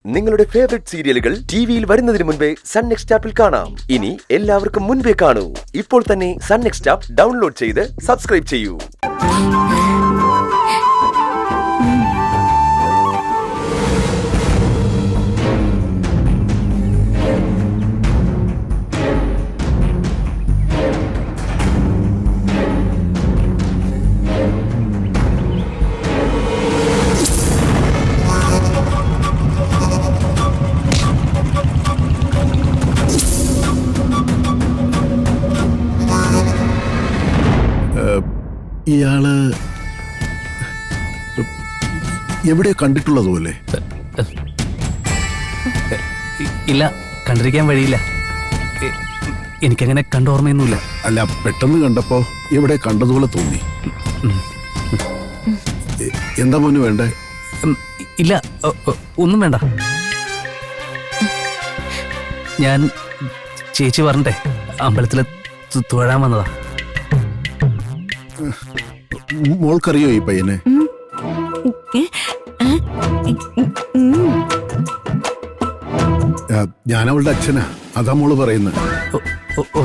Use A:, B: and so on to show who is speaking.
A: നിങ്ങളുടെ ഫേവറേറ്റ് സീരിയലുകൾ ടിവിയിൽ വരുന്നതിന് മുൻപേ സൺ നെക്സ്റ്റ് ആപ്പിൽ കാണാം. ഇനി എല്ലാവർക്കും മുൻപേ കാണൂ. ഇപ്പോൾ തന്നെ സൺ നെക്സ്റ്റ് ആപ്പ് ഡൗൺലോഡ് ചെയ്ത് സബ്സ്ക്രൈബ് ചെയ്യൂ.
B: ഇയാള് എവിടെ കണ്ടിട്ടുള്ളതുപോലെ?
C: ഇല്ല, കണ്ടിരിക്കാൻ വഴിയില്ല. എനിക്കങ്ങനെ കണ്ടോർമ്മയൊന്നുമില്ല.
B: അല്ല, പെട്ടെന്ന് കണ്ടപ്പോ എവിടെ കണ്ടതുപോലെ തോന്നി. എന്താ മോന് വേണ്ടേ?
C: ഇല്ല, ഒന്നും വേണ്ട. ഞാൻ ചേച്ചി പറഞ്ഞേ അമ്പലത്തില് തൊഴാൻ വന്നതാ.
B: മോൾക്കറിയോ ഈ പയ്യനെ? ഞാൻ അവളുടെ അച്ഛനാ, അതാ മോള് പറയുന്നത്.
C: ഓ